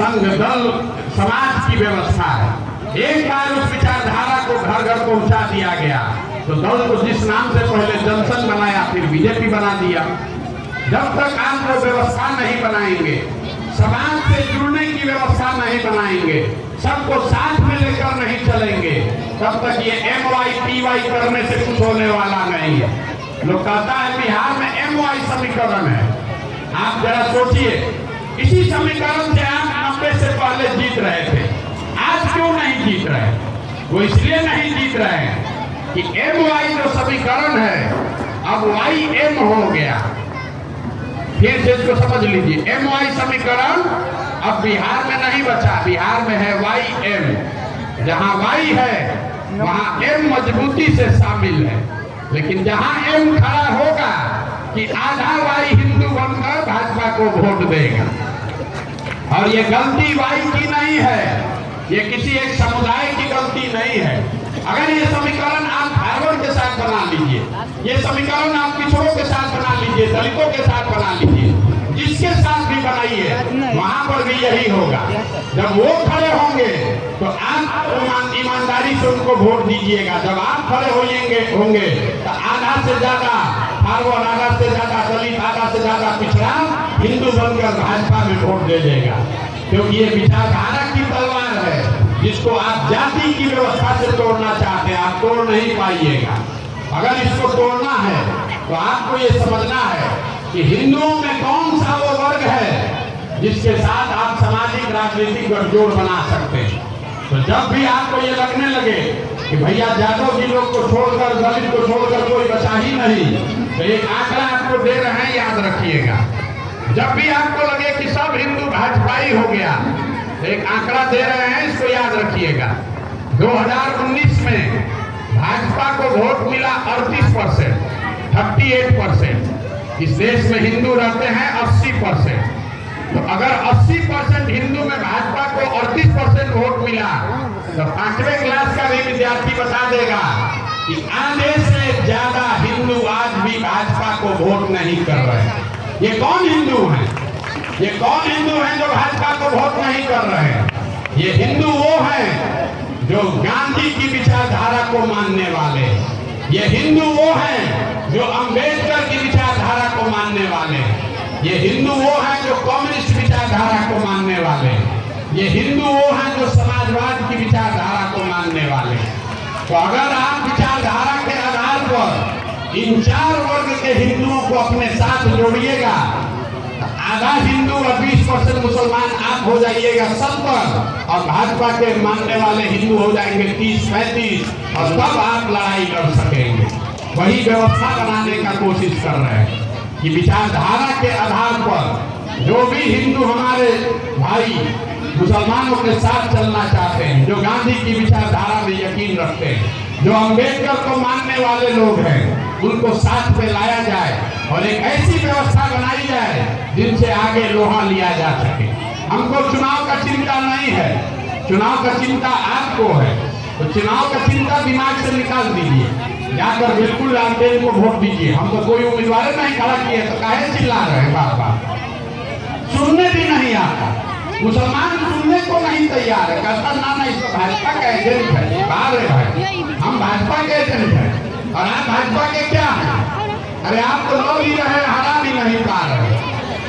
संघ दल समाज की व्यवस्था है। एक बार उस विचारधारा को घर घर पहुंचा दिया गया तो दल को जिस नाम से पहले जनसंघ बनाया फिर बीजेपी बना दिया। जब तक आप वो व्यवस्था नहीं बनाएंगे, समाज से जुड़ने की व्यवस्था नहीं बनाएंगे, सबको साथ में लेकर नहीं चलेंगे, तब तक ये MYPY करने से कुछ होने वाला नहीं है। लोग कहता है बिहार में MY समीकरण है। आप जरा सोचिए, इसी समीकरण से आप 90 से पहले जीत रहे थे, आज क्यों नहीं जीत रहे? वो इसलिए नहीं जीत रहे हैं कि MY जो समीकरण है अब YM हो गया। फिर से इसको समझ लीजिए, MY समीकरण अब बिहार में नहीं बचा, बिहार में है YM। जहां Y है वहां M मजबूती से शामिल है, लेकिन जहां M खड़ा होगा कि आधा Y हिंदू बनकर भाजपा को वोट देगा। और ये गलती Y की नहीं है, ये किसी एक समुदाय की गलती नहीं है। अगर ये समीकरण आप फारवर्ड के साथ बना लीजिए, ये समीकरण आप पिछड़ों के साथ बना लीजिए, दलितों के साथ बना लीजिए, जिसके साथ भी बनाइए वहां पर भी यही होगा। जब वो खड़े होंगे तो आप ईमानदारी से उनको वोट दीजिएगा। जब आप खड़े होंगे तो आधा से ज्यादा फारवर्ड, आधा से ज्यादा दलित, आधा से ज्यादा पिछड़ा हिंदू बनकर भाजपा में वोट दे देगा। क्योंकि ये विचारधारा की तलवार है जिसको आप जाति की व्यवस्था से तोड़ना चाहते हैं, आप तोड़ नहीं पाइएगा। अगर इसको तोड़ना है तो आपको ये समझना है कि हिंदुओं में कौन सा वो वर्ग है जिसके साथ आप सामाजिक राजनीतिक गठजोड़ बना सकते हैं। तो जब भी आपको ये लगने लगे कि भैया यादव जी लोग को छोड़कर, दलित को छोड़कर कोई बचा ही नहीं, तो एक आंकड़ा आपको दे रहे हैं, याद रखिएगा। जब भी आपको लगे कि सब हिंदू भाजपाई हो गया, एक आंकड़ा दे रहे हैं, इसको याद रखिएगा। 2019 में भाजपा को वोट मिला 38%, 38%। इस देश में हिंदू रहते हैं 80%। तो अगर 80% हिंदू में भाजपा को 38% वोट मिला तो 5वें क्लास का भी विद्यार्थी बता देगा कि आधे से ज्यादा हिंदू आज भी भाजपा को वोट नहीं कर रहे हैं। ये कौन हिंदू हैं? ये कौन हिंदू हैं जो भाजपा को वोट नहीं कर रहे हैं? ये हिंदू वो हैं जो गांधी की विचारधारा को मानने वाले, ये हिंदू वो हैं जो अंबेडकर की विचारधारा को मानने वाले, ये हिंदू वो हैं जो कम्युनिस्ट विचारधारा को मानने वाले, ये हिंदू वो हैं जो समाजवाद की विचारधारा को मानने वाले। तो अगर आप विचारधारा के आधार पर इन 4 वर्ग के हिंदुओं को अपने साथ जोड़िएगा, आधा हिंदू और 20% मुसलमान आप हो जाइएगा 70, और भाजपा के मानने वाले हिंदू हो जाएंगे 30-35, और तब आप लड़ाई लड़ सकेंगे। वही व्यवस्था बनाने का कोशिश कर रहे हैं कि विचारधारा के आधार पर जो भी हिंदू हमारे भाई मुसलमानों के साथ चलना चाहते हैं, जो गांधी की विचारधारा में यकीन रखते हैं, जो अंबेडकर को मानने वाले लोग हैं, उनको साथ में लाया जाए और एक ऐसी व्यवस्था बनाई जाए जिनसे आगे लोहा लिया जा सके। हमको चुनाव का चिंता नहीं है, चुनाव का चिंता आपको है। तो चुनाव का चिंता दिमाग से निकाल दीजिए, जाकर बिल्कुल लालटेन को वोट दीजिए। हम तो कोई उम्मीदवार नहीं खड़ा किए तो काहे चिल्ला रहे हैं बार बार? सुनने भी नहीं आता, मुसलमान सुनने को नहीं तैयार है। कहता ना इसको भाजपा का एजेंट है, बाहर है भाई, हम भाजपा के एजेंट हैं और आप भाजपा के क्या हैं? अरे आप तो लो ही रहे, हरा भी नहीं पा रहे,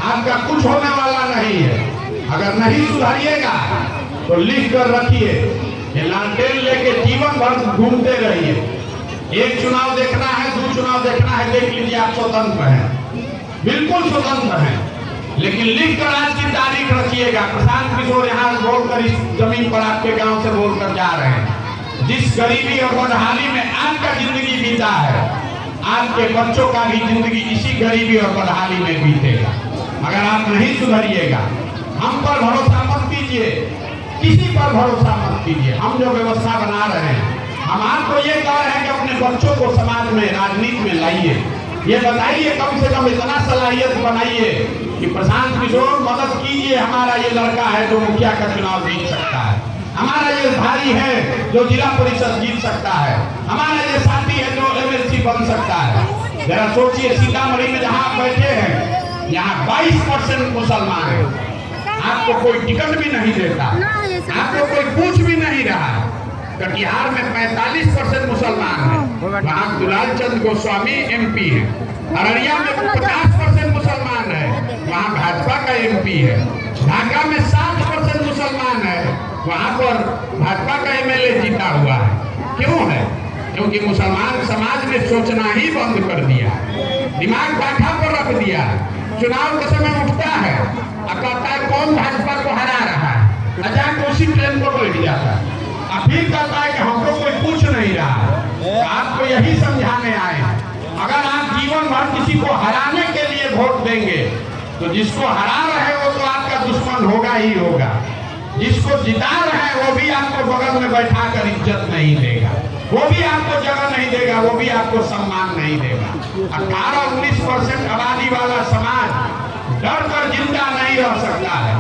आपका कुछ होने वाला नहीं है। अगर नहीं सुधारिएगा तो लिख कर रखिए, ये लालटेन लेके जीवन भर घूमते रहिए। एक चुनाव देखना है, 2 चुनाव देखना है, देख लीजिए, आप स्वतंत्र हैं, बिल्कुल स्वतंत्र हैं, लेकिन लिख कर आज की तारीख रखिएगा। प्रशांत किशोर यहाँ बोलकर इस जमीन पर आपके गांव से बोलकर जा रहे हैं, जिस गरीबी और बदहाली में आपका जिंदगी बीता है, आपके बच्चों का भी जिंदगी इसी गरीबी और बदहाली में बीतेगा। अगर आप नहीं सुधरिएगा, हम पर भरोसा मत कीजिए, किसी पर भरोसा मत कीजिए। हम जो व्यवस्था बना रहे हैं, हम आपको ये कह रहे हैं कि अपने बच्चों को समाज में, राजनीति में लाइए। ये बताइए, कम से कम इतना सलाहियत बनाइए कि प्रशांत किशोर मदद कीजिए, हमारा ये लड़का है जो मुखिया का चुनाव जीत सकता है, हमारा ये भाई है जो जिला परिषद जीत सकता है, हमारा ये साथी है जो MLC बन सकता है। जरा सोचिए, सीतामढ़ी में जहाँ आप बैठे हैं, यहाँ 22% मुसलमान है, आपको कोई टिकट भी नहीं देता, आपको कोई पूछ भी नहीं रहा। कटिहार में 45% मुसलमान है, वहाँ दुलाल चंद गोस्वामी MP है। अररिया में 50% मुसलमान है, वहाँ भाजपा का MP है। ढाका में 60% मुसलमान है, वहाँ पर भाजपा का MLA जीता हुआ है। क्यों है? क्योंकि मुसलमान समाज ने सोचना ही बंद कर दिया, दिमाग पाठा पर रख दिया। चुनाव के समय उठता है और कहता है कौन भाजपा को हरा रहा है, अचानक उसी ट्रेन को बैठ जाता है। फिर कहता है कि हमको कोई पूछ नहीं रहा। तो आपको यही समझाने आए, अगर आप जीवन भर किसी को हराने के लिए वोट देंगे तो जिसको हरा रहे वो तो आपका दुश्मन होगा ही होगा, जिसको जिता रहे हैं वो भी आपको बगल में बैठा कर इज्जत नहीं देगा, वो भी आपको जगह नहीं देगा, वो भी आपको सम्मान नहीं देगा। 18-19% आबादी वाला समाज डर कर जिंदा नहीं रह सकता है।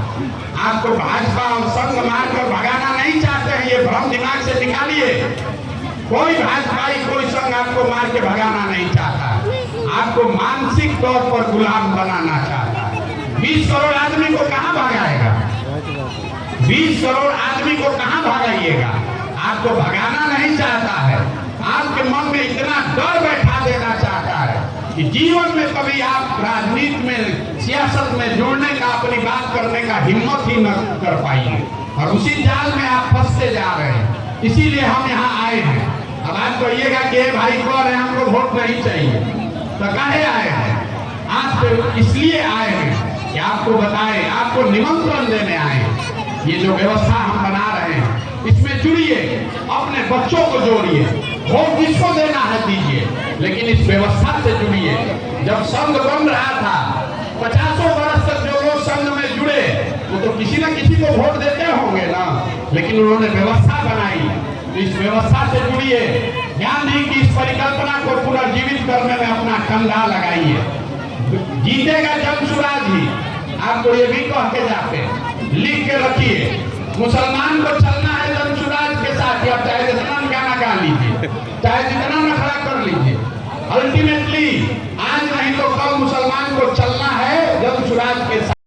आपको भाजपा और संघ मारकर भगाना नहीं चाहते हैं, ये भ्रम दिमाग से निकालिए। कोई भाजपाई कोई संघ आपको मार के भगाना नहीं चाहता, आपको मानसिक तौर पर गुलाम बनाना चाहता है। 20 करोड़ आदमी को कहां भगाएगा? 20 करोड़ आदमी को कहां भगाइएगा? आपको भगाना नहीं चाहता है, आपके मन में इतना डर बैठा देना चाहता है कि जीवन में कभी आप राजनीति में, सियासत में जुड़ने का, अपनी बात करने का हिम्मत ही न कर पाइए, और उसी जाल में आप फंसते जा रहे हैं। इसीलिए हम यहाँ आए हैं। अब आप कहिएगा कि भाई कौन है, हमको वोट नहीं चाहिए, तो काहे आए हैं? आप तो इसलिए आए हैं कि आपको बताएं, आपको निमंत्रण देने आए हैं। ये जो व्यवस्था हम बना रहे हैं इसमें जुड़िए, अपने बच्चों को जोड़िए, वोट जिसको देना है दीजिए, लेकिन इस व्यवस्था से जुड़िए। जब संघ बन रहा था 50 वर्ष तक जो लोग संघ में जुड़े वो तो किसी न किसी को वोट देते होंगे ना, लेकिन उन्होंने व्यवस्था बनाई। इस व्यवस्था से जुड़िए, ध्यान दी कि इस परिकल्पना को पुनर्जीवित करने में अपना कंधा लगाइए। जीतेगा जनसुराज ही, आपको ये भी कह के जाते, लिख के रखिए। मुसलमान को चलना है जनसुराज के साथ, या चाहे जितना गाना गा लीजिए, चाहे जितना नखरा कर लीजिए, अल्टीमेटली आज नहीं तो कल मुसलमान को चलना है